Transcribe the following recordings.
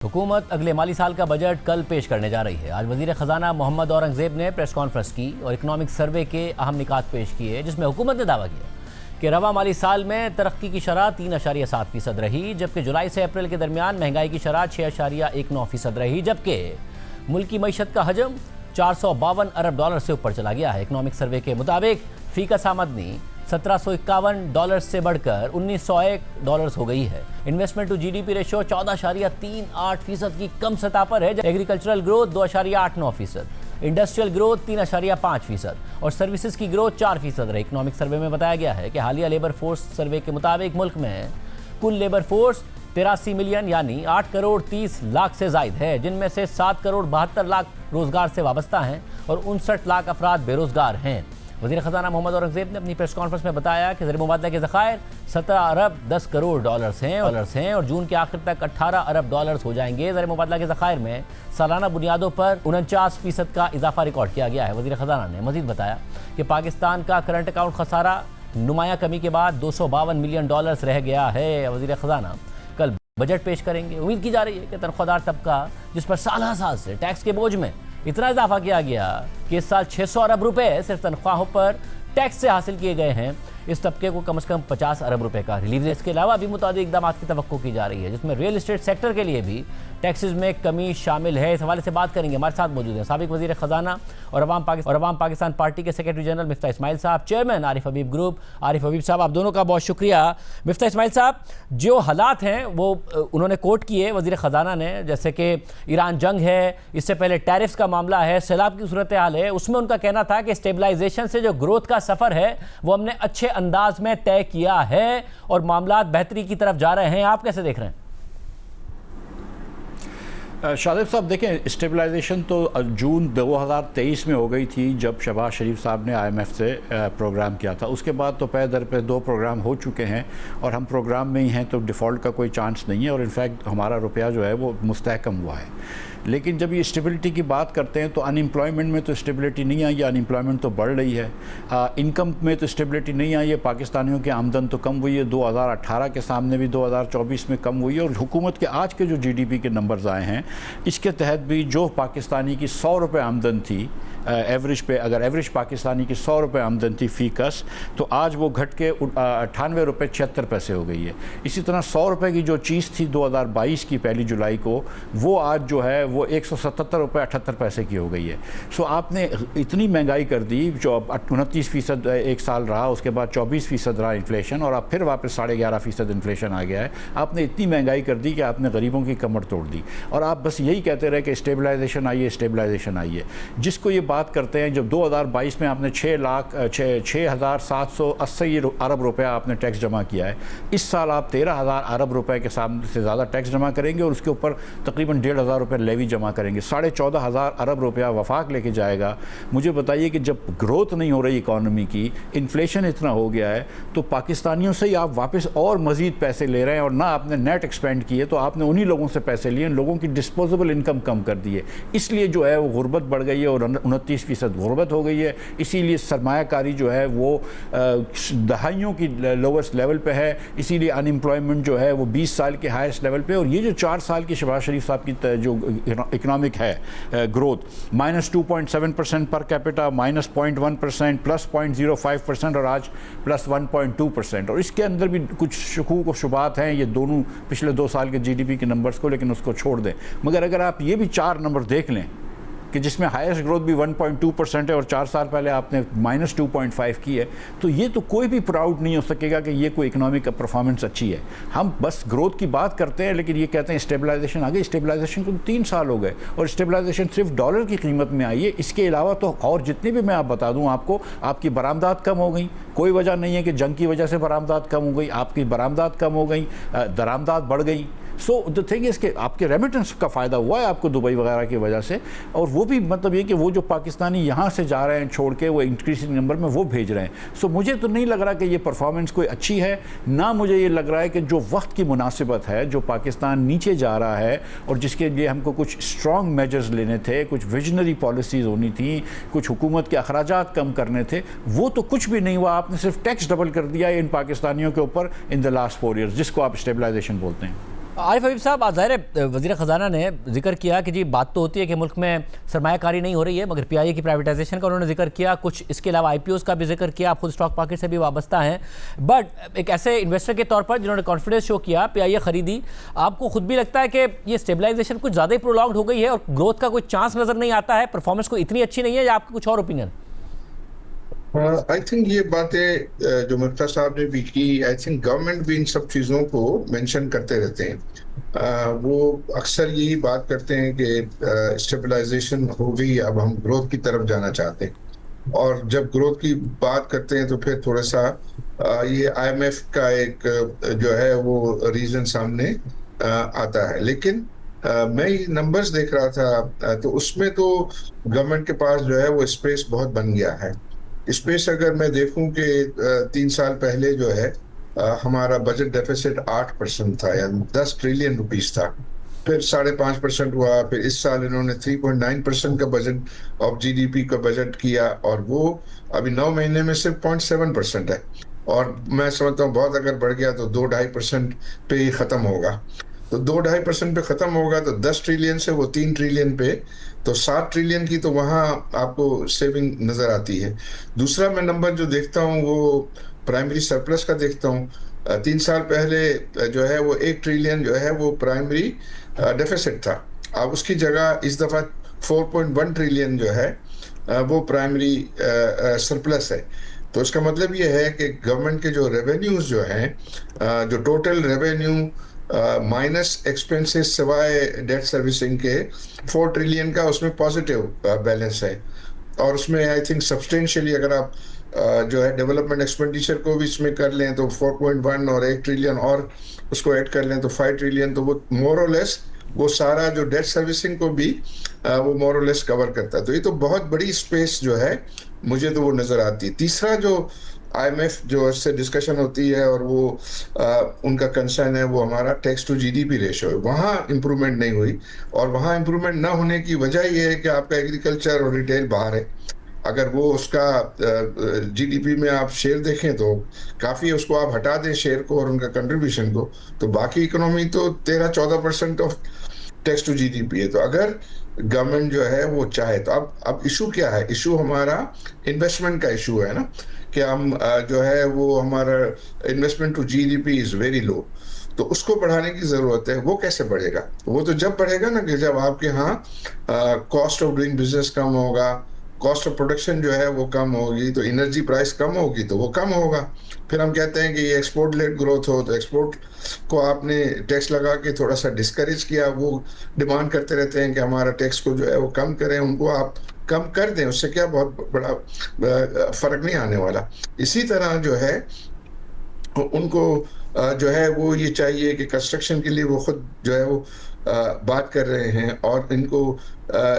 हुकूमत अगले माली साल का बजट कल पेश करने जा रही है। आज वजीर खजाना मोहम्मद औरंगजेब ने प्रेस कॉन्फ्रेंस की और इकनॉमिक सर्वे के अहम निकात पेश किए, जिसमें हुकूमत ने दावा किया कि रवा माली साल में तरक्की की शरह 3.7% रही, जबकि जुलाई से अप्रैल के दरमियान महंगाई की शरह 6.19% रही, जबकि मुल्क की मईशत का हजम 452 अरब डॉलर से ऊपर चला गया है। इकनॉमिक सर्वे के मुताबिक फीकस आमदनी $1751 से बढ़कर $1901 हो गई है। इन्वेस्टमेंट टू जीडीपी रेशो 14.38% की कम सतह पर है। एग्रीकल्चरल ग्रोथ 2.89%, इंडस्ट्रियल ग्रोथ 3.5% और सर्विसेज की ग्रोथ 4% रही। इकनॉमिक सर्वे में बताया गया है कि हालिया लेबर फोर्स सर्वे के मुताबिक मुल्क में कुल लेबर फोर्स 83 मिलियन यानी 8 करोड़ 30 लाख से जायद है, जिनमें से 7 करोड़ 72 लाख रोजगार से वाबस्ता हैं और 59 लाख अफराद बेरोजगार हैं। वज़ीर ख़जाना मोहम्मद औरंगजेब ने अपनी प्रेस कॉन्फ्रेंस में बताया कि ज़र मुबादला के ज़खायर 17 अरब 10 करोड़ डॉलर्स हैं और जून के आखिर तक 18 अरब डॉलर्स हो जाएंगे। ज़र मुबादला के ज़खायर में सालाना बुनियादों पर 49% का इजाफा रिकॉर्ड किया गया है। वज़ीर ख़जाना ने मज़ीद बताया कि पाकिस्तान का करंट अकाउंट खसारा नुमाया कमी के बाद $252 मिलियन रह गया है। वज़ीर ख़जाना कल बजट पेश करेंगे। उम्मीद की जा रही है कि तनख्वाहदार तबका, जिस पर साल से टैक्स के बोझ में इतना इजाफा किया गया कि इस साल 600 अरब रुपए सिर्फ तनख्वाहों पर टैक्स से हासिल किए गए हैं, इस तबके को कम से कम 50 अरब रुपए का रिलीफ। इसके अलावा भी मुताबिक इक़दाम की तवक्को की जा रही है, जिसमें रियल इस्टेट सेक्टर के लिए भी टैक्सेस में कमी शामिल है। इस हवाले से बात करेंगे। हमारे साथ मौजूद हैं साबिक वज़ीर ख़जाना और अवाम पाकिस्तान पार्टी के सेक्रेटरी जनरल मिफ्ता इस्माइल साहब, चेयरमैन आरिफ हबीब ग्रुप। आरिफ हबीब साहब, आप दोनों का बहुत शुक्रिया। मिफ्ता इस्माइल साहब, जो हालात हैं वो उन्होंने कोट किए वज़ीर ख़जाना ने, जैसे कि ईरान जंग है, इससे पहले टैरिफ्स का मामला है, सैलाब की सूरत हाल है, उसमें उनका कहना था कि स्टेबलाइजेशन से जो ग्रोथ का सफ़र है वो हमने अच्छे अंदाज में तय किया है और मामला बेहतरी की तरफ जा रहे हैं। आप कैसे देख रहे हैं? शादिब साहब, देखें, स्टेबलाइजेशन तो जून 2023 में हो गई थी, जब शहबाज शरीफ साहब ने IMF से प्रोग्राम किया था। उसके बाद तो पै दर पे 2 प्रोग्राम हो चुके हैं और हम प्रोग्राम में ही हैं, तो डिफ़ॉल्ट का कोई चांस नहीं है और इनफैक्ट हमारा रुपया जो है वो मुस्तहकम हुआ है। लेकिन जब ये स्टेबिलिटी की बात करते हैं तो अनएम्प्लॉयमेंट में तो स्टेबिलिटी नहीं आई है, अनएम्प्लॉयमेंट तो बढ़ रही है। इनकम में तो स्टेबिलिटी नहीं आई है, पाकिस्तानियों की आमदन तो कम हुई है, 2018 के सामने भी 2024 में कम हुई है और हुकूमत के आज के जो GDP के नंबर्स आए हैं, इसके तहत भी जो पाकिस्तानी की 100 रुपये आमदन थी एवरेज पे, अगर एवरेज पाकिस्तानी की 100 रुपये आमदन थी फ़ीकस, तो आज वो घट के 98 रुपये 76 पैसे हो गई है। इसी तरह 100 रुपये की जो चीज़ थी 2022 की 1 जुलाई को, वो आज जो है वो 177 रुपये 78 पैसे की हो गई है। सो आपने इतनी महंगाई कर दी, जो 29% एक साल रहा, उसके बाद 24% रहा इन्फ्लेशन और अब फिर वापस 11.5% इन्फ्लेशन आ गया है। आपने इतनी महंगाई कर दी कि आपने गरीबों की कमर तोड़ दी और आप बस यही कहते रहे कि स्टेबलाइजेशन आई है, स्टेबलाइजेशन आई है। जिसको ये बात करते हैं, जब 2022 में आपने 6,780 अरब रुपया आपने टैक्स जमा किया है, इस साल आप 13,000 अरब रुपए के सामने से ज़्यादा टैक्स जमा करेंगे और उसके ऊपर तकरीबन 1,500 रुपये लेवी जमा करेंगे। 14,500 अरब रुपया वफाक लेके जाएगा। मुझे बताइए कि जब ग्रोथ नहीं हो रही इकॉनमी की, इन्फ्लेशन इतना हो गया है, तो पाकिस्तानियों से ही आप वापस और मज़ीद पैसे ले रहे हैं और ना आपने नेट एक्सपेंड किए, तो आपने उन्हीं लोगों से पैसे लिए, लोगों की डिस्पोजेबल इनकम कम कर दी है। इसलिए जो है वो गुर्बत बढ़ गई है और 29% गुर्बत हो गई है। इसीलिए सरमायाकारी जो है वो दहाइयों की लोवेस्ट लेवल पे है। इसीलिए अनएम्प्लॉयमेंट जो है वो 20 साल के हाईएस्ट लेवल पे। और ये जो 4 साल की शहबाज शरीफ साहब की जो इकनॉमिक है ग्रोथ, -2.7% पर कैपिटा, -0.1%, +0.05% और आज +1.2%। और इसके अंदर भी कुछ शकूक व शुबात हैं, ये दोनों पिछले 2 साल के GDP के नंबर्स को, लेकिन उसको छोड़ दें। मगर अगर आप ये भी 4 नंबर देख लें कि जिसमें हाईएस्ट ग्रोथ भी 1.2% है और 4 साल पहले आपने -2.5 की है, तो ये तो कोई भी प्राउड नहीं हो सकेगा कि ये कोई इकोनॉमिक परफॉर्मेंस अच्छी है। हम बस ग्रोथ की बात करते हैं, लेकिन ये कहते हैं स्टेबलाइजेशन आ गई। स्टेबलाइजेशन को 3 साल हो गए और स्टेबलाइजेशन सिर्फ डॉलर की कीमत में आई है। इसके अलावा तो और जितनी भी मैं आप बता दूं आपको, आपकी बरामदात कम हो गई। कोई वजह नहीं है कि जंग की वजह से बरामदात कम हो गई, आपकी बरामदात कम हो गई, दरामदात बढ़ गई। सो द थिंग इज़ कि आपके रेमिटेंस का फ़ायदा हुआ है आपको दुबई वगैरह की वजह से, और वो भी मतलब ये कि वो जो पाकिस्तानी यहाँ से जा रहे हैं छोड़ के, वो इंक्रीजिंग नंबर में वो भेज रहे हैं। सो मुझे तो नहीं लग रहा कि ये परफॉर्मेंस कोई अच्छी है, ना मुझे ये लग रहा है कि जो वक्त की मुनासिबत है, जो पाकिस्तान नीचे जा रहा है और जिसके लिए हमको कुछ स्ट्रॉन्ग मेजर्स लेने थे, कुछ विजनरी पॉलिसीज़ होनी थी, कुछ हुकूमत के अखराजात कम करने थे, वो तो कुछ भी नहीं हुआ। आपने सिर्फ टैक्स डबल कर दिया इन पाकिस्तानियों के ऊपर इन द लास्ट 4 ईयर्स, जिसको आप स्टेबलाइजेशन बोलते हैं। आरिफ हबीब साहब, ज़ाहिर है वज़ीर ख़जाना ने जिक्र किया कि जी बात तो होती है कि मुल्क में सरमायाकारी नहीं हो रही है, मगर पीआईए की प्राइवेटाइजेशन का उन्होंने जिक्र किया, कुछ इसके अलावा आईपीओज़ का भी जिक्र किया, आप खुद स्टॉक मार्केट से भी वाबस्ता हैं, बट एक ऐसे इन्वेस्टर के तौर पर जिन्होंने कॉन्फिडेंस शो किया, पीआईए खरीदी, आपको खुद भी लगता है कि ये स्टेबलाइजेशन कुछ ज़्यादा ही प्रोलॉन्ग्ड हो गई है और ग्रोथ का कोई चांस नज़र नहीं आता है, परफॉर्मेंस को इतनी अच्छी नहीं है, या आपका कुछ और ओपिनियन? आई थिंक ये बातें जो मुफ्ता साहब ने भी की, आई थिंक गवर्नमेंट भी इन सब चीज़ों को मेंशन करते रहते हैं। वो अक्सर यही बात करते हैं कि स्टेबलाइजेशन हो गई, अब हम ग्रोथ की तरफ जाना चाहते हैं। और जब ग्रोथ की बात करते हैं तो फिर थोड़ा सा ये आईएमएफ का एक जो है वो रीजन सामने आता है। लेकिन मैं ये नंबर्स देख रहा था तो उसमें तो गवर्नमेंट के पास जो है वो स्पेस बहुत बन गया है। स्पेस अगर मैं देखूं कि 3 साल पहले जो है हमारा बजट डेफिसिट 8% था, यानी 10 ट्रिलियन रुपीस था। फिर 5.5% हुआ, फिर इस साल इन्होंने 3.9% का बजट ऑफ जीडीपी का बजट किया, और वो अभी 9 महीने में सिर्फ 0.7% है। और मैं समझता हूँ बहुत अगर बढ़ गया तो 2-2.5% पे ही खत्म होगा। तो 2-2.5% पे खत्म होगा तो 10 ट्रिलियन से वो 3 ट्रिलियन पे, तो 7 ट्रिलियन की तो वहां आपको सेविंग नजर आती है। दूसरा मैं नंबर जो देखता हूँ वो प्राइमरी सरप्लस का देखता हूँ। 3 साल पहले जो है वो 1 ट्रिलियन जो है वो प्राइमरी डेफिसिट था। अब उसकी जगह इस दफा 4.1 ट्रिलियन जो है वो प्राइमरी सरप्लस है। तो इसका मतलब ये है कि गवर्नमेंट के जो रेवेन्यूज जो हैं, जो टोटल रेवेन्यू माइनस एक्सपेंसेस सिवाय डेट सर्विसिंग के 4 ट्रिलियन का उसमें पॉजिटिव बैलेंस है। और उसमें आई थिंक सब्सटेंशियली अगर आप जो है डेवलपमेंट एक्सपेंडिचर को भी इसमें कर लें तो 4.1 और 1 ट्रिलियन और उसको ऐड कर लें तो 5 ट्रिलियन, तो वो मोर और लेस वो सारा जो डेट सर्विसिंग को भी वो मोर और लेस कवर करता है। तो ये तो बहुत बड़ी स्पेस जो है मुझे तो वो नजर आती है। तीसरा जो आईएमएफ जो इससे डिस्कशन होती है और वो उनका कंसर्न है वो हमारा टैक्स टू जीडीपी रेशियो है, वहाँ इम्प्रूवमेंट नहीं हुई। और वहाँ इम्प्रूवमेंट ना होने की वजह ये है कि आपका एग्रीकल्चर और रिटेल बाहर है। अगर वो उसका जीडीपी में आप शेयर देखें तो काफ़ी, उसको आप हटा दें शेयर को और उनका कंट्रीब्यूशन को, तो बाकी इकोनॉमी तो 13-14% ऑफ टैक्स टू जीडीपी है। तो अगर गवर्नमेंट जो है वो चाहे तो अब इशू क्या है? इशू हमारा इन्वेस्टमेंट का इशू है ना, कि हम जो है वो हमारा investment to GDP is very low, तो उसको बढ़ाने की जरूरत है। वो कैसे बढ़ेगा? वो तो जब बढ़ेगा ना कि जब आपके यहाँ कॉस्ट ऑफ डूइंग बिजनेस कम होगा, कॉस्ट ऑफ प्रोडक्शन जो है वो कम होगी, तो एनर्जी प्राइस कम होगी तो वो कम होगा। फिर हम कहते हैं कि ये एक्सपोर्ट लेड ग्रोथ हो, तो एक्सपोर्ट को आपने टैक्स लगा के थोड़ा सा डिस्करेज किया। वो डिमांड करते रहते हैं कि हमारा टैक्स को जो है वो कम करें, उनको आप कम कर दें, उससे क्या बहुत बड़ा फर्क नहीं आने वाला। इसी तरह जो है उनको जो है वो ये चाहिए कि कंस्ट्रक्शन के लिए वो खुद जो है वो बात कर रहे हैं, और इनको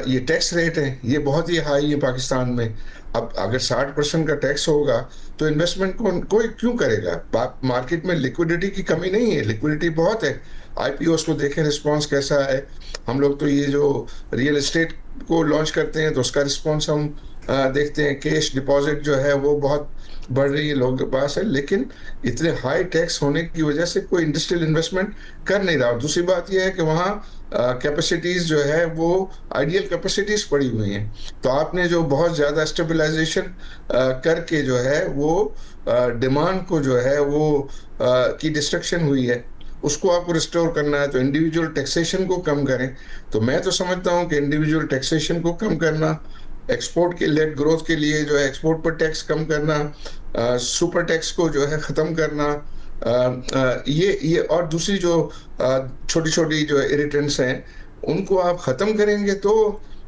ये टैक्स रेट है ये बहुत ही हाई है पाकिस्तान में। अब अगर 60% का टैक्स होगा तो इन्वेस्टमेंट कोई क्यों करेगा? मार्केट में लिक्विडिटी की कमी नहीं है, लिक्विडिटी बहुत है। आईपीओस को देखें रिस्पांस कैसा है। हम लोग तो ये जो रियल एस्टेट को लॉन्च करते हैं तो उसका रिस्पांस हम देखते हैं। कैश डिपॉजिट जो है वो बहुत बढ़ रही है लोगों के पास है, लेकिन इतने हाई टैक्स होने की वजह से कोई इंडस्ट्रियल इन्वेस्टमेंट कर नहीं रहा। दूसरी बात यह है कि वहाँ कैपेसिटीज जो है वो आइडियल कैपेसिटीज पड़ी हुई हैं। तो आपने जो बहुत ज़्यादा स्टेबलाइजेशन करके जो है वो डिमांड को जो है वो की डिस्ट्रक्शन हुई है, उसको आपको रिस्टोर करना है। तो इंडिविजुअल टैक्सेशन को कम करें। तो मैं तो समझता हूँ कि इंडिविजुअल टैक्सेशन को कम करना, एक्सपोर्ट के लेड ग्रोथ के लिए जो है एक्सपोर्ट पर टैक्स कम करना, सुपर टैक्स को जो है ख़त्म करना, ये और दूसरी जो छोटी छोटी जो इरिटेंट्स हैं उनको आप ख़त्म करेंगे तो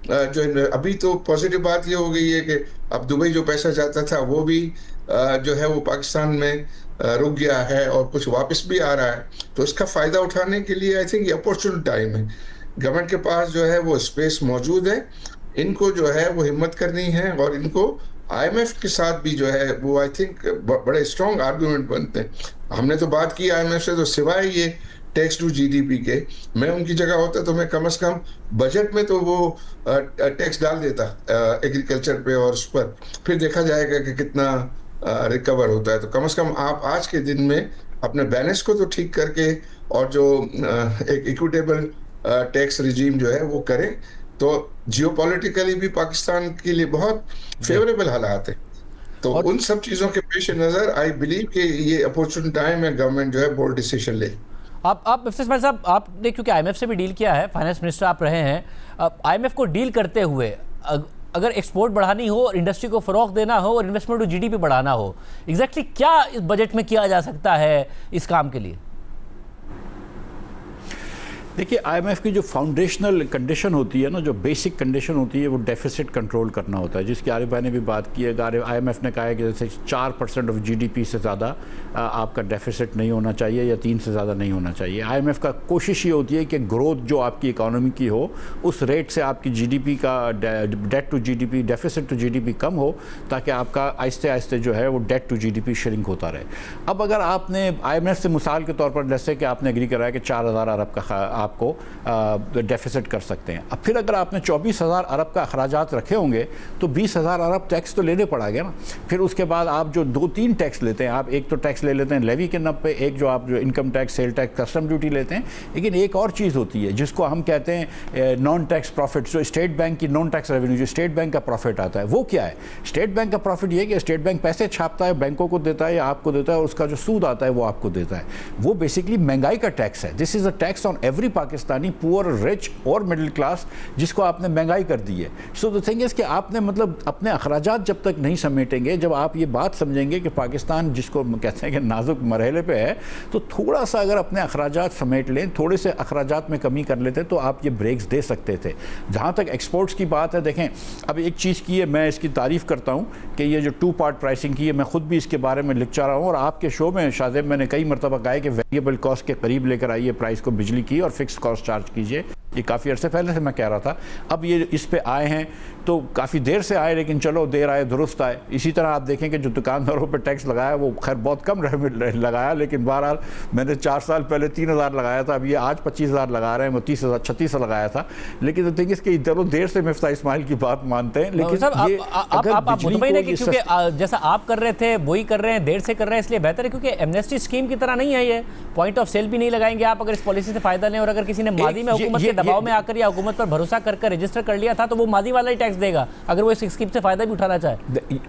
जो अभी तो पॉजिटिव बात ये हो गई है कि अब दुबई जो पैसा जाता था वो भी जो है वो पाकिस्तान में रुक गया है और कुछ वापस भी आ रहा है। तो इसका फ़ायदा उठाने के लिए आई थिंक ये अपॉर्चुन टाइम है। गवर्नमेंट के पास जो है वो स्पेस मौजूद है, इनको जो है वो हिम्मत करनी है, और इनको आईएमएफ के साथ भी जो है वो आई थिंक बड़े स्ट्रॉन्ग आर्गूमेंट बनते हैं। हमने तो बात की आईएमएफ से, तो सिवाय ये टैक्स टू जीडीपी के, मैं उनकी जगह होता तो मैं कम से कम बजट में तो वो टैक्स डाल देता एग्रीकल्चर पे, और उस पर फिर देखा जाएगा कि कितना रिकवर होता है। तो कम से कम आप आज के दिन में अपने बैलेंस को तो ठीक करके और जो एक इक्विटेबल टैक्स रिजीम जो है वो करें, तो जियोपॉलिटिकली भी पाकिस्तान के लिए बहुत फेवरेबल हालात है। तो और उन सब चीजों के पेश नजर आई बिलीव कि ये अपॉर्चुन टाइम है गवर्नमेंट जो है बोल्ड डिसीजन ले। आप मिफ्ता इस्माइल साहब, आपने क्योंकि आईएमएफ से भी डील किया है, फाइनेंस मिनिस्टर आप रहे हैं, आईएमएफ को डील करते हुए अगर एक्सपोर्ट बढ़ानी हो और इंडस्ट्री को फ़रोग़ देना हो और इन्वेस्टमेंट और जीडीपी बढ़ाना हो, एग्जैक्टली क्या इस बजट में किया जा सकता है इस काम के लिए? देखिए, आईएमएफ की जो फाउंडेशनल कंडीशन होती है ना, जो बेसिक कंडीशन होती है, वो डेफिसिट कंट्रोल करना होता है, जिसकी आरिफ भाई ने भी बात की है। आईएमएफ ने कहा है कि जैसे 4% ऑफ जीडीपी से ज़्यादा आपका डेफिसिट नहीं होना चाहिए या 3 से ज़्यादा नहीं होना चाहिए। आईएमएफ का कोशिश ये होती है कि ग्रोथ जो आपकी इकोनॉमी की हो उस रेट से आपकी जीडीपी का debt to GDP, deficit to GDP कम हो, ताकि आपका आहिस्ते आहिस्ते जो है वो डेट टू जीडीपी श्रिंक होता रहे। अब अगर आपने आईएमएफ से मिसाल के तौर पर जैसे कि आपने एग्री कराया कि 4000 अरब का आपको डेफिसिट कर सकते हैं, अब फिर अगर आपने 24,000 अरब का अखराजात रखे होंगे तो 20,000 अरब टैक्स तो लेने पड़ेगा ना। फिर उसके बाद आप जो 2-3 टैक्स लेते हैं, आप एक तो टैक्स ले लेते हैं लेवी के नब पे, एक जो आप जो income tax, sale tax, custom duty लेते हैं, लेकिन एक और चीज़ होती है जिसको हम कहते हैं नॉन टैक्स प्रॉफिट, जो स्टेट बैंक की नॉन टैक्स रेवेन्यू, जो स्टेट बैंक का प्रॉफिट आता है, वो क्या है? स्टेट बैंक का प्रॉफिट ये है कि स्टेट बैंक पैसे छापता है, बैंकों को देता है या आपको देता है, और उसका जो सूद आता है वो आपको देता है। वो बेसिकली महंगाई का टैक्स है। This is a tax on every Pakistani, poor, rich और मिडिल क्लास, जिसको आपने महंगाई कर दी है। सो द थिंग इज़ कि आपने मतलब अपने अखराजात जब तक नहीं समेटेंगे, जब आप ये बात समझेंगे कि पाकिस्तान जिसको कहते हैं कि नाजुक मरहले पे है, तो थोड़ा सा अगर अपने अखराजात समेट लें, थोड़े से अखराजात में कमी कर लेते, तो आप ये ब्रेक्स दे सकते थे। जहाँ तक एक्सपोर्ट्स की बात है, देखें अब एक चीज़ की है, मैं इसकी तारीफ़ करता हूँ कि ये जो 2 पार्ट प्राइसिंग की है, मैं खुद भी इसके बारे में लिख रहा हूँ, और आपके शो में शाहजेब मैंने कई मरतबा कहा है कि वेरिएबल कॉस्ट के करीब लेकर आइए प्राइस को बिजली की, और फिक्स कॉस्ट चार्ज कीजिए। ये काफ़ी अर्से पहले से मैं कह रहा था, अब ये इस पे आए हैं तो काफ़ी देर से आए, लेकिन चलो देर आए दुरुस्त आए। इसी तरह आप देखें कि जो दुकानदारों पर टैक्स लगाया वो खैर बहुत कम लगाया, लेकिन बहरहाल मैंने 4 साल पहले 3,000 लगाया था, अब ये आज 25,000 लगा रहे हैं, वो 30,000 36 लगाया था। लेकिन तो थिंग इसके चलो देर से मिफ्ता इस्माइल की बात मानते हैं, लेकिन ये आप मुतमईन है कि क्योंकि जैसा आप कर रहे थे वही कर रहे हैं, देर से कर रहे हैं, इसलिए बेहतर है, क्योंकि एमनेस्टी स्कीम की तरह नहीं है ये, पॉइंट ऑफ सेल भी नहीं लगाएंगे आप अगर इस पॉलिसी से फायदा लें। और अगर किसी ने माजी में हुकूमत के दबाव में आकर या हुकूमत पर भरोसा कर रजिस्टर कर लिया था, तो वो माजी वाला ही टैक्स देगा अगर वो इस स्कीम से फायदा भी उठाना चाहे।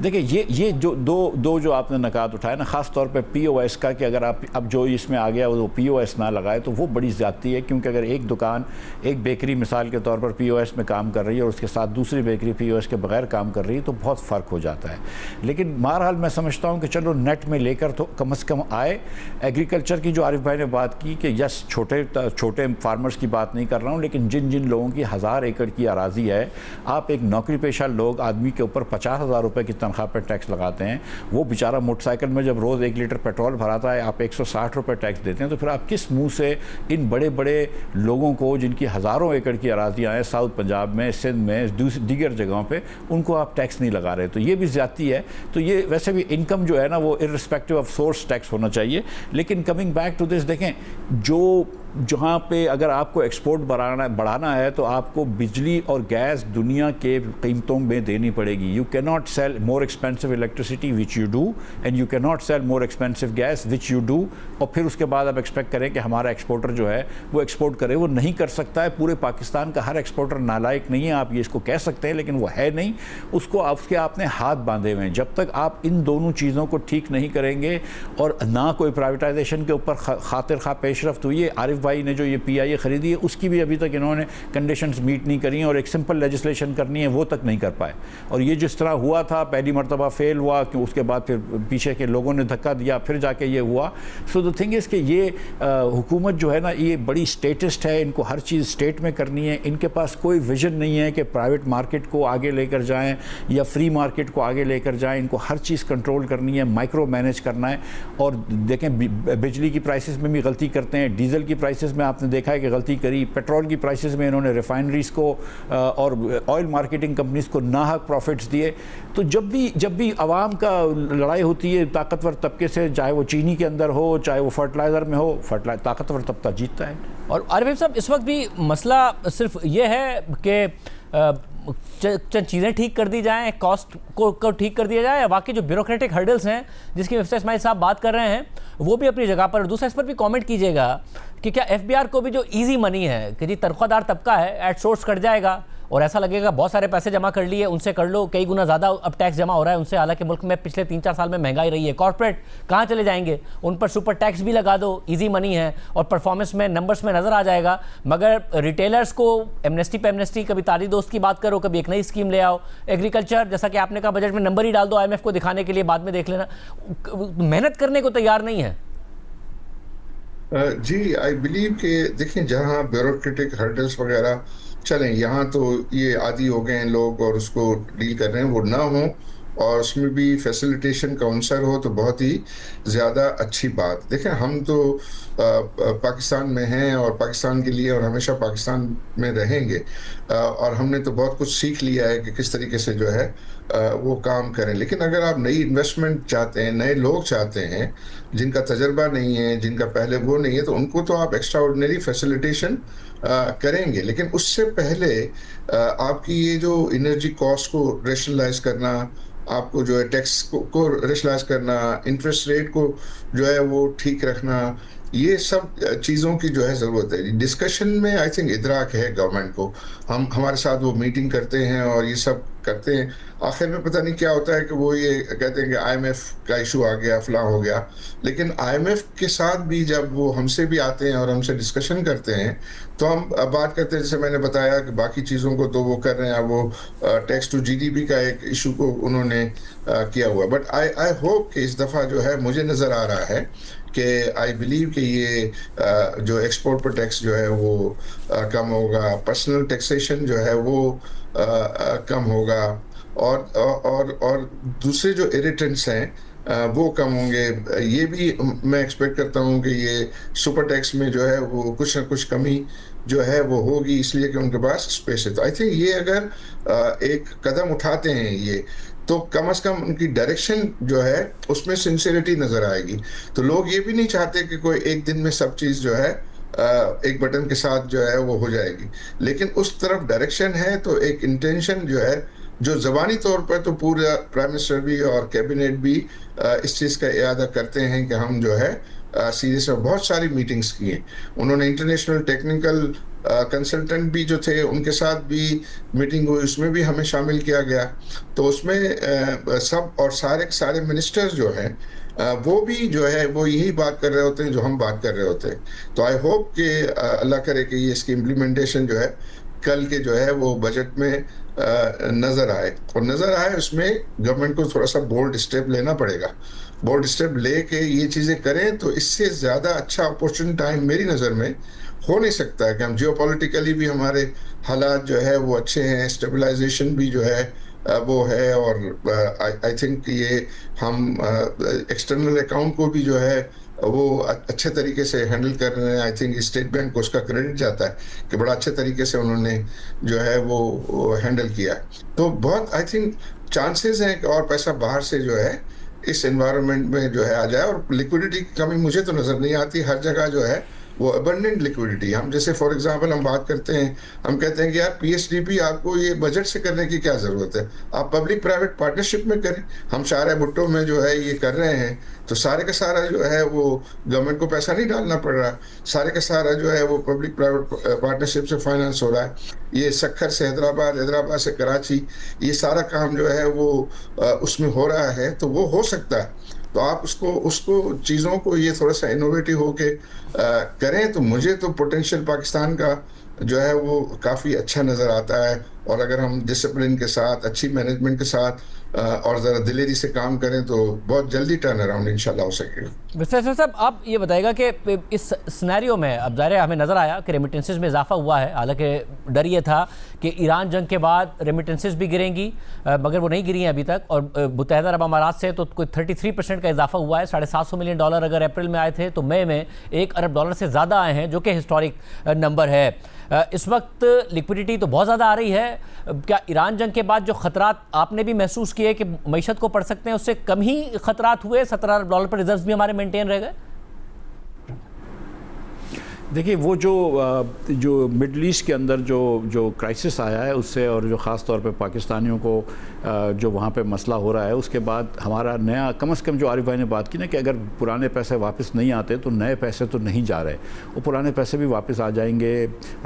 देखिए ये जो दो जो आपने नकात उठाए ना, ख़ास तौर पे पीओएस का, कि अगर आप अब जो इसमें आ गया वो पीओएस ना लगाए तो वो बड़ी ज़्यादती है, क्योंकि अगर एक दुकान, एक बेकरी मिसाल के तौर पर पीओएस में काम कर रही है और उसके साथ दूसरी बेकरी पीओएस के बगैर काम कर रही है, तो बहुत फ़र्क हो जाता है। लेकिन बहरहाल मैं समझता हूँ कि चलो नेट में लेकर तो कम से कम आए। एग्रीकल्चर की जो आरिफ भाई ने बात की कि यस, छोटे फार्मर्स की बात नहीं कर रहा हूँ, लेकिन जिन लोगों की 1000 एकड़ की अराजी है, आप एक नौकरी पेशा लोग आदमी के ऊपर 50,000 रुपये की तनख्वाह पर टैक्स लगाते हैं, वो बेचारा मोटरसाइकिल में जब रोज़ 1 लीटर पेट्रोल भराता है, आप 160 रुपये टैक्स देते हैं, तो फिर आप किस मुंह से इन बड़े बड़े लोगों को, जिनकी हज़ारों एकड़ की अराजियाँ हैं साउथ पंजाब में, सिंध में, दीगर जगहों पे, उनको आप टैक्स नहीं लगा रहे? तो ये भी ज़्यादती है। तो ये वैसे भी इनकम जो है ना, वो इर्रिस्पेक्टिव ऑफ सोर्स टैक्स होना चाहिए। लेकिन कमिंग बैक टू दिस, देखें जहाँ पे अगर आपको एक्सपोर्ट बढ़ाना है तो आपको बिजली और गैस दुनिया के कीमतों में देनी पड़ेगी। You can not sell more expensive electricity which you do, and you can not sell more expensive gas which you do, और फिर उसके बाद आप एक्सपेक्ट करें कि हमारा एक्सपोर्टर जो है वो एक्सपोर्ट करे। वो नहीं कर सकता है। पूरे पाकिस्तान का हर एक्सपोर्टर नालायक नहीं है, आप ये इसको कह सकते हैं, लेकिन वो है नहीं। उसके आपने हाथ बांधे हुए हैं। जब तक आप इन दोनों चीज़ों को ठीक नहीं करेंगे और ना कोई प्राइवेटाइजेशन के ऊपर खातिर खा पेशरफ्त हुई है, आरिफ भाई ने जो ये पीआईए खरीदी है उसकी भी अभी तक इन्होंने कंडीशंस मीट नहीं करी हैं, और एक सिंपल लेजिस्लेशन करनी है वो तक नहीं कर पाए। और ये जिस तरह हुआ था, पहली मरतबा फेल हुआ, कि उसके बाद फिर पीछे के लोगों ने धक्का दिया, फिर जाके ये हुआ। सो द थिंग इज़ कि ये हुकूमत जो है ना, ये बड़ी स्टेटिस्ट है, इनको हर चीज़ स्टेट में करनी है। इनके पास कोई विजन नहीं है कि प्राइवेट मार्केट को आगे लेकर जाएँ या फ्री मार्केट को आगे लेकर जाएँ। इनको हर चीज़ कंट्रोल करनी है, माइक्रो मैनेज करना है। और देखें, बिजली की प्राइसेस में भी गलती करते हैं, डीजल की प्राइसेस में आपने देखा है कि गलती करी, पेट्रोल की प्राइसेस में इन्होंने रिफाइनरीज को और ऑयल मार्केटिंग कंपनीज को नाहक प्रॉफिट्स दिए। तो जब भी आवाम का लड़ाई होती है ताकतवर तबके से, चाहे वो चीनी के अंदर हो, चाहे वो फर्टिलाइज़र में हो, ताकतवर तबका जीतता है। और आरिफ साहब, इस वक्त भी मसला सिर्फ ये है कि चंद चीज़ें ठीक कर दी जाएं, कॉस्ट को ठीक कर दिया जाए, या बाकी जो ब्यूरोक्रेटिक हर्डल्स हैं जिसकी मिस्टर इस्माइल साहब बात कर रहे हैं वो भी अपनी जगह पर। दूसरा, इस पर भी कमेंट कीजिएगा कि क्या एफबीआर को भी जो इजी मनी है कि जी तनख्वाहदार तबका है एट सोर्स कट जाएगा और ऐसा लगेगा बहुत सारे पैसे जमा कर लिए, उनसे कर लो, कई गुना ज़्यादा अब टैक्स जमा हो रहा है उनसे, हालांकि मुल्क में पिछले 3-4 साल में महंगाई रही है। कॉर्पोरेट कहाँ चले जाएंगे, उन पर सुपर टैक्स भी लगा दो, इजी मनी है और परफॉर्मेंस में नंबर्स में नज़र आ जाएगा। मगर रिटेलर्स को एमनेस्टी पे एमनेस्टी, कभी तारी दोस्त की बात करो, कभी एक नई स्कीम ले आओ। एग्रीकल्चर, जैसा कि आपने कहा बजट में नंबर ही डाल दो IMF को दिखाने के लिए, बाद में देख लेना, मेहनत करने को तैयार नहीं है। जी, आई बिलीव कि देखें, जहाँ ब्यूरोक्रेटिक हर्डल्स वगैरह चलें, यहाँ तो ये आदी हो गए हैं लोग और उसको डील कर रहे हैं, वो ना हो और उसमें भी फैसिलिटेशन काउंसर हो तो बहुत ही ज़्यादा अच्छी बात। देखें, हम तो पाकिस्तान में हैं और पाकिस्तान के लिए और हमेशा पाकिस्तान में रहेंगे, और हमने तो बहुत कुछ सीख लिया है कि किस तरीके से जो है वो काम करें। लेकिन अगर आप नई इन्वेस्टमेंट चाहते हैं, नए लोग चाहते हैं जिनका तजर्बा नहीं है, जिनका पहले वो नहीं है, तो उनको तो आप एक्स्ट्रा ऑर्डिनरी फैसिलिटेशन करेंगे। लेकिन उससे पहले आपकी ये जो एनर्जी कॉस्ट को रेशनलाइज करना, आपको जो है टैक्स को रेशनलाइज करना, इंटरेस्ट रेट को जो है वो ठीक रखना, ये सब चीज़ों की जो है ज़रूरत है। डिस्कशन में आई थिंक इदराक है गवर्नमेंट को, हम हमारे साथ वो मीटिंग करते हैं और ये सब करते हैं। आखिर में पता नहीं क्या होता है कि वो ये कहते हैं कि IMF का इशू आ गया, फलां हो गया। लेकिन IMF के साथ भी जब वो हमसे भी आते हैं और हमसे डिस्कशन करते हैं तो हम बात करते हैं, जैसे मैंने बताया कि बाकी चीज़ों को तो वो कर रहे हैं, वो टैक्स टू GDP का एक इशू को उन्होंने किया हुआ। बट आई होप कि इस दफ़ा जो है मुझे नज़र आ रहा है कि आई बिलीव कि ये जो एक्सपोर्ट पर टैक्स जो है वो कम होगा, पर्सनल टैक्सेशन जो है वो कम होगा, और दूसरे जो इरिटेंट्स हैं वो कम होंगे। ये भी मैं एक्सपेक्ट करता हूँ कि ये सुपर टैक्स में जो है वो कुछ ना कुछ कमी जो है वो होगी, इसलिए कि उनके पास स्पेस है। तो आई थिंक ये अगर एक कदम उठाते हैं ये, तो कम से कम उनकी डायरेक्शन जो है उसमें सिंसियरिटी नजर आएगी। तो लोग ये भी नहीं चाहते कि कोई एक दिन में सब चीज़ जो है एक बटन के साथ जो है वो हो जाएगी, लेकिन उस तरफ डायरेक्शन है। तो एक इंटेंशन जो है, जो ज़बानी तौर पर तो पूरा प्राइम मिनिस्टर भी और कैबिनेट भी इस चीज़ का इरादा करते हैं कि हम जो है सीरीज में बहुत सारी मीटिंग्स की हैं। उन्होंने इंटरनेशनल टेक्निकल कंसल्टेंट भी जो थे उनके साथ भी मीटिंग हुई, उसमें भी हमें शामिल किया गया। तो उसमें सब और सारे मिनिस्टर्स जो हैं वो भी जो है वो यही बात कर रहे होते हैं जो हम बात कर रहे होते हैं। तो आई होप कि अल्लाह करे कि ये इसकी इम्प्लीमेंटेशन जो है कल के जो है वो बजट में नज़र आए, और नज़र आए उसमें गवर्नमेंट को थोड़ा सा बोल्ड स्टेप लेना पड़ेगा। बोल्ड स्टेप ले के ये चीज़ें करें तो इससे ज़्यादा अच्छा अपॉर्चुनिटी टाइम मेरी नज़र में हो नहीं सकता है कि हम जियोपॉलिटिकली भी हमारे हालात जो है वो अच्छे हैं, स्टेबलाइजेशन भी जो है वो है, और आई थिंक ये हम एक्सटर्नल अकाउंट को भी जो है वो अच्छे तरीके से हैंडल कर रहे हैं। आई थिंक स्टेट बैंक को उसका क्रेडिट जाता है कि बड़ा अच्छे तरीके से उन्होंने जो है वो हैंडल किया है। तो बहुत आई थिंक चांसेस हैं कि और पैसा बाहर से जो है इस एनवायरनमेंट में जो है आ जाए, और लिक्विडिटी की कमी मुझे तो नज़र नहीं आती। हर जगह जो है वो अबंडेंट लिक्विडिटी, हम जैसे फॉर एग्जांपल हम बात करते हैं, हम कहते हैं कि यार PSDP आपको ये बजट से करने की क्या ज़रूरत है, आप पब्लिक प्राइवेट पार्टनरशिप में करें। हम सारे भुट्टो में जो है ये कर रहे हैं, तो सारे का सारा जो है वो गवर्नमेंट को पैसा नहीं डालना पड़ रहा, सारे का सारा जो है वो पब्लिक प्राइवेट पार्टनरशिप से फाइनेंस हो रहा है। ये सक्खर से हैदराबाद, हैदराबाद से कराची, ये सारा काम जो है वो उसमें हो रहा है, तो वो हो सकता है। तो आप उसको चीज़ों को ये थोड़ा सा इनोवेटिव होके करें, तो मुझे तो पोटेंशियल पाकिस्तान का जो है वो काफ़ी अच्छा नज़र आता है। और अगर हम डिसिप्लिन के साथ, अच्छी मैनेजमेंट के साथ और ज़रा दिलेरी से काम करें तो बहुत जल्दी टर्न अराउंड इंशाल्लाह हो सकेगा। विश्वेश्वर साहब, आप ये बताएगा कि इस सिनेरियो में अब ज़ाहिर हमें नज़र आया कि रेमिटेंसेस में इजाफा हुआ है, हालांकि डर ये था कि ईरान जंग के बाद रेमिटेंसेस भी गिरेंगी, मगर वो नहीं गिरी हैं अभी तक। और मुत्तहिदा अरब अमारात से तो कोई 33% का इजाफा हुआ है। $750 मिलियन अगर अप्रैल में आए थे तो मई में $1 अरब से ज़्यादा आए हैं, जो कि हिस्टोरिक नंबर है। इस वक्त लिक्विडिटी तो बहुत ज़्यादा आ रही है। क्या ईरान जंग के बाद जो ख़तरात आपने भी महसूस किए कि मईशत को पड़ सकते हैं, उससे कम ही ख़तरात हुए? $17 अरब पर रिजर्व भी हमारे मेंटेन रह गए। देखिए वो जो मिडल ईस्ट के अंदर जो क्राइसिस आया है उससे, और जो ख़ास तौर पे पाकिस्तानियों को जो वहाँ पे मसला हो रहा है, उसके बाद हमारा नया, कम से कम जो आरिफ भाई ने बात की ना कि अगर पुराने पैसे वापस नहीं आते तो नए पैसे तो नहीं जा रहे, वो पुराने पैसे भी वापस आ जाएंगे,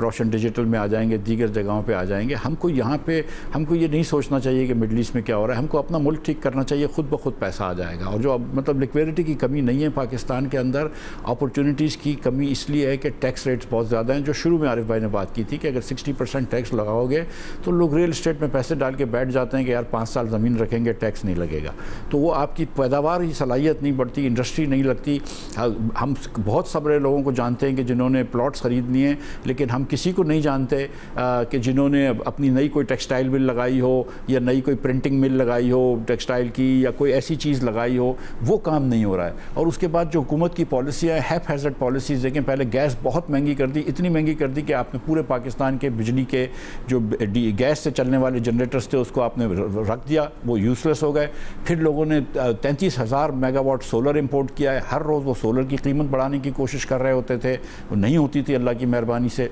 रोशन डिजिटल में आ जाएंगे, दीगर जगहों पर आ जाएंगे। हमको यहाँ पर हमको ये नहीं सोचना चाहिए कि मिडल ईस्ट में क्या हो रहा है, हमको अपना मुल्क ठीक करना चाहिए, खुद ब खुद पैसा आ जाएगा। और जो मतलब लिक्विडिटी की कमी नहीं है पाकिस्तान के अंदर, अपॉर्चुनिटीज़ की कमी इसलिए है कि टैक्स रेट्स बहुत ज़्यादा हैं। जो शुरू में आरिफ भाई ने बात की थी कि अगर 60% टैक्स लगाओगे तो लोग रियल इस्टेट में पैसे डाल के बैठ जाते हैं कि यार 5 साल ज़मीन रखेंगे, टैक्स नहीं लगेगा, तो वो आपकी पैदावार की सलाहियत नहीं बढ़ती, इंडस्ट्री नहीं लगती। हम बहुत सारे लोगों को जानते हैं कि जिन्होंने प्लॉट्स ख़रीद लिए, लेकिन हम किसी को नहीं जानते कि जिन्होंने अपनी नई कोई टेक्सटाइल मिल लगाई हो या नई कोई प्रिंटिंग मिल लगाई हो टेक्सटाइल की, या कोई ऐसी चीज़ लगाई हो, वो काम नहीं हो रहा है। और उसके बाद जो हुकूमत की पॉलिसियाँ, हैफ हैज़र्ड पॉलिसीज़, देखें पहले गैस बहुत महंगी कर दी, इतनी महंगी कर दी कि आपने पूरे पाकिस्तान के बिजली के जो गैस से चलने वाले जनरेटर्स थे उसको आपने रख दिया, वो यूज़लेस हो गए। फिर लोगों ने 33,000 मेगावाट सोलर इंपोर्ट किया है, हर रोज़ वो सोलर की कीमत बढ़ाने की कोशिश कर रहे होते थे, वो नहीं होती थी अल्लाह की मेहरबानी से।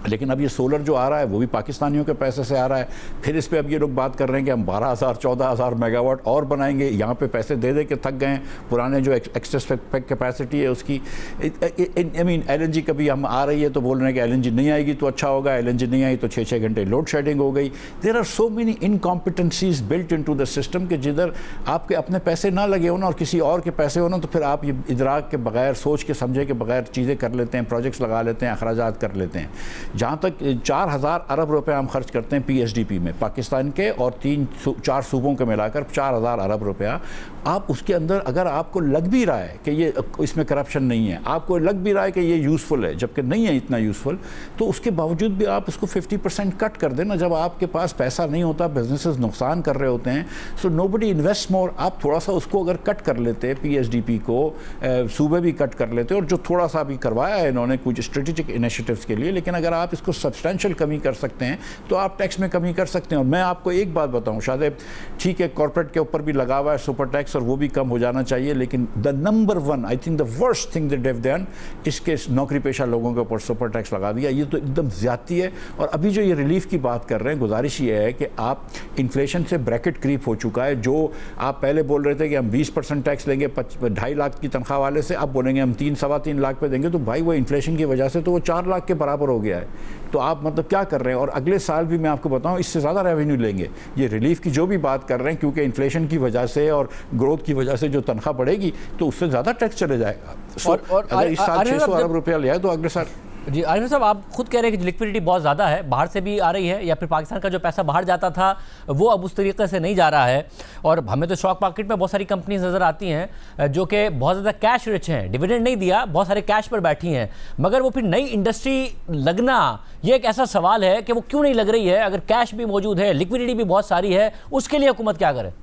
लेकिन अब ये सोलर जो आ रहा है वो भी पाकिस्तानियों के पैसे से आ रहा है। फिर इस पे अब ये लोग बात कर रहे हैं कि हम 12,000 14,000 मेगावाट और बनाएंगे, यहाँ पे पैसे दे दे के थक गए हैं, पुराने जो एक्सेस कैपेसिटी है उसकी। आई मीन LNG कभी हम आ रही है तो बोल रहे हैं कि LNG नहीं आएगी तो अच्छा होगा, LNG नहीं आई तो 6-6 घंटे लोड शेडिंग हो गई। There are so many incompetencies built into the system कि जिधर आपके अपने पैसे ना लगे हो ना और किसी और के पैसे हो ना, तो फिर आप ये इदराक के बगैर, सोच के समझे के बगैर चीज़ें कर लेते हैं, प्रोजेक्ट्स लगा लेते हैं, अखराजात कर लेते हैं। जहाँ तक 4,000 अरब रुपए हम खर्च करते हैं PSDP में, पाकिस्तान के और 3-4 सूबों के मिलाकर 4,000 अरब रुपया। आप उसके अंदर अगर आपको लग भी रहा है कि ये इसमें करप्शन नहीं है, आपको लग भी रहा है कि ये यूज़फुल है, जबकि नहीं है इतना यूज़फुल, तो उसके बावजूद भी आप उसको 50% कट कर देना। जब आपके पास पैसा नहीं होता, बिजनेसेस नुकसान कर रहे होते हैं, सो नोबडी इन्वेस्ट मोर। आप थोड़ा सा उसको अगर कट कर लेते, PSDP को सूबे भी कट कर लेते, और जो थोड़ा सा भी करवाया है इन्होंने कुछ स्ट्रेटेजिक इनिशिएटिव्स के लिए, लेकिन अगर आप इसको सब्सटेंशियल कमी कर सकते हैं तो आप टैक्स में कमी कर सकते हैं। और मैं आपको एक बात बताऊं, शायद ठीक है कॉर्पोरेट के ऊपर भी लगा हुआ है सुपर टैक्स और वो भी कम हो जाना चाहिए, लेकिन the number 1 I think the worst thing that have done, इसके नौकरी पेशा लोगों के ऊपर सुपर टैक्स लगा दिया। ये तो एकदम ज्यादती है। और अभी जो ये रिलीफ की बात कर रहे हैं, गुजारिश ये है कि आप इन्फ्लेशन से ब्रैकेट क्रीप हो चुका है। जो आप पहले बोल रहे थे कि हम 20% टैक्स लेंगे 2.5 लाख की तनख्वाह वाले से, अब बोलेंगे हम 3-3.25 लाख पे देंगे, तो भाई वो इन्फ्लेशन की वजह से तो वो 4 लाख के बराबर हो गया है। तो आप मतलब क्या कर रहे हैं? और अगले साल भी मैं आपको बताऊं इससे ज़्यादा रेवेन्यू लेंगे। ये रिलीफ की जो भी बात कर रहे हैं, क्योंकि इन्फ्लेशन की वजह से और ग्रोथ की वजह से जो तनख्वाह बढ़ेगी तो उससे ज़्यादा टैक्स चले जाएगा। और अगर इस साल 600 अरब रुपया लिया है तो अगले साल। जी आरिफ साहब, आप खुद कह रहे हैं कि लिक्विडिटी बहुत ज़्यादा है, बाहर से भी आ रही है, या फिर पाकिस्तान का जो पैसा बाहर जाता था वो अब उस तरीके से नहीं जा रहा है। और हमें तो स्टॉक मार्केट में बहुत सारी कंपनीज नज़र आती हैं जो कि बहुत ज़्यादा कैश रिच हैं, डिविडेंड नहीं दिया, बहुत सारे कैश पर बैठी हैं, मगर वो फिर नई इंडस्ट्री लगना, ये एक ऐसा सवाल है कि वो क्यों नहीं लग रही है? अगर कैश भी मौजूद है, लिक्विडिटी भी बहुत सारी है, उसके लिए हुकूमत क्या करे?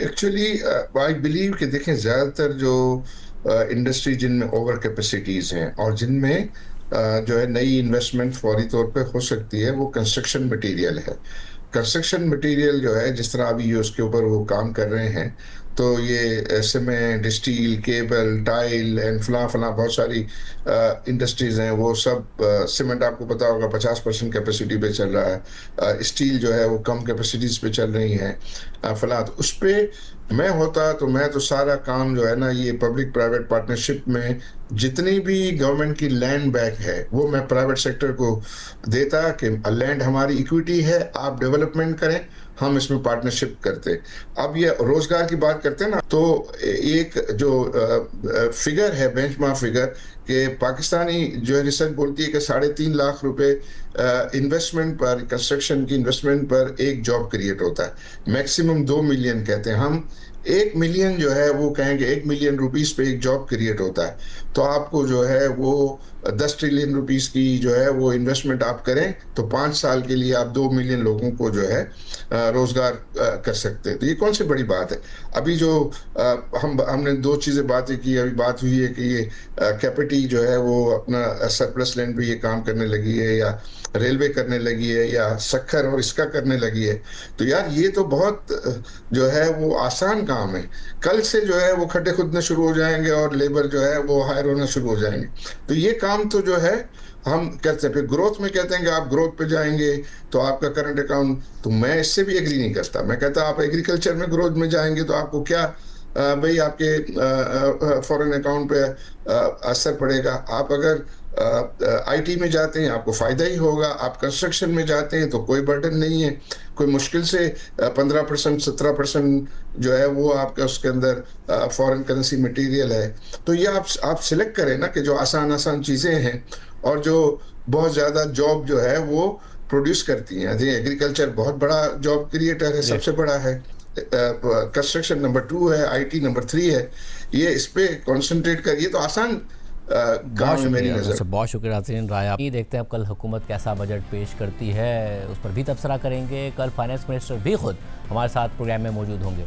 एक्चुअली आई बिलीव कि देखें, ज़्यादातर जो इंडस्ट्री जिनमें ओवर कैपेसिटीज हैं और जिनमें जो है नई इन्वेस्टमेंट फौरी तौर पे हो सकती है, वो कंस्ट्रक्शन मटेरियल है। कंस्ट्रक्शन मटेरियल जो है, जिस तरह अभी ये उसके ऊपर वो काम कर रहे हैं, तो ये cement, steel, cable, tile and फला बहुत सारी इंडस्ट्रीज हैं। वो सब सीमेंट आपको पता होगा 50% कैपेसिटी पे चल रहा है, स्टील जो है वो कम कैपेसिटीज पे चल रही हैं, फला। तो उस पर मैं तो सारा काम जो है ना, ये पब्लिक प्राइवेट पार्टनरशिप में जितनी भी गवर्नमेंट की लैंड बैंक है वो मैं प्राइवेट सेक्टर को देता कि लैंड हमारी इक्विटी है, आप डेवलपमेंट करें, हम इसमें पार्टनरशिप करते। अब ये रोजगार की बात करते हैं ना, तो एक जो फिगर है, बेंचमार्क फिगर, कि पाकिस्तानी जो है रिसर्च बोलती है कि 3.5 लाख रुपए इन्वेस्टमेंट पर, कंस्ट्रक्शन की इन्वेस्टमेंट पर एक जॉब क्रिएट होता है। मैक्सिमम 2 मिलियन कहते हैं हम, 1 मिलियन जो है वो कहेंगे 1 मिलियन रुपीस पे एक जॉब क्रिएट होता है। तो आपको जो है वो 10 ट्रिलियन रुपीस की जो है वो इन्वेस्टमेंट आप करें तो 5 साल के लिए आप 2 मिलियन लोगों को जो है रोजगार कर सकते हैं। तो ये कौन सी बड़ी बात है? अभी जो हमने 2 चीजें बातें की, अभी बात हुई है कि ये कैपिटी जो है वो अपना सरप्लस लैंड भी ये काम करने लगी है, या रेलवे करने लगी है, या शक्कर और इसका करने लगी है। तो यार ये तो बहुत जो है वो आसान काम है। कल से जो है वो खड्डे खुदने शुरू हो जाएंगे और लेबर जो है वो हायर हायर होना शुरू हो जाएंगे। तो ये काम तो जो है हम करते हैं। फिर ग्रोथ में कहते हैं कि आप ग्रोथ पे जाएंगे तो आपका करंट अकाउंट, तो मैं इससे भी एग्री नहीं करता। मैं कहता आप एग्रीकल्चर में ग्रोथ में जाएंगे तो आपको क्या भाई आपके फॉरेन अकाउंट पे असर पड़ेगा। आप अगर आईटी में जाते हैं आपको फायदा ही होगा। आप कंस्ट्रक्शन में जाते हैं तो कोई बर्डन नहीं है। कोई मुश्किल से 15% 17% जो है वो आपका उसके अंदर फॉरेन करेंसी मटेरियल है। तो ये आप सिलेक्ट करें ना कि जो आसान आसान चीज़ें हैं और जो बहुत ज़्यादा जॉब जो है वो प्रोड्यूस करती हैं। एग्रीकल्चर बहुत बड़ा जॉब क्रिएटर है, सबसे बड़ा है। कंस्ट्रक्शन नंबर 2 है, आईटी नंबर 3 है। ये इस पे कंसंट्रेट करिए तो आसान बहुत काम है मेरी शुक्रिया नज़र। वैसे बहुत शुक्रिया नाज़रीन राय आप देखते हैं अब कल हुकूमत कैसा बजट पेश करती है उस पर भी तबसरा करेंगे। कल फाइनेंस मिनिस्टर भी खुद हमारे साथ प्रोग्राम में मौजूद होंगे।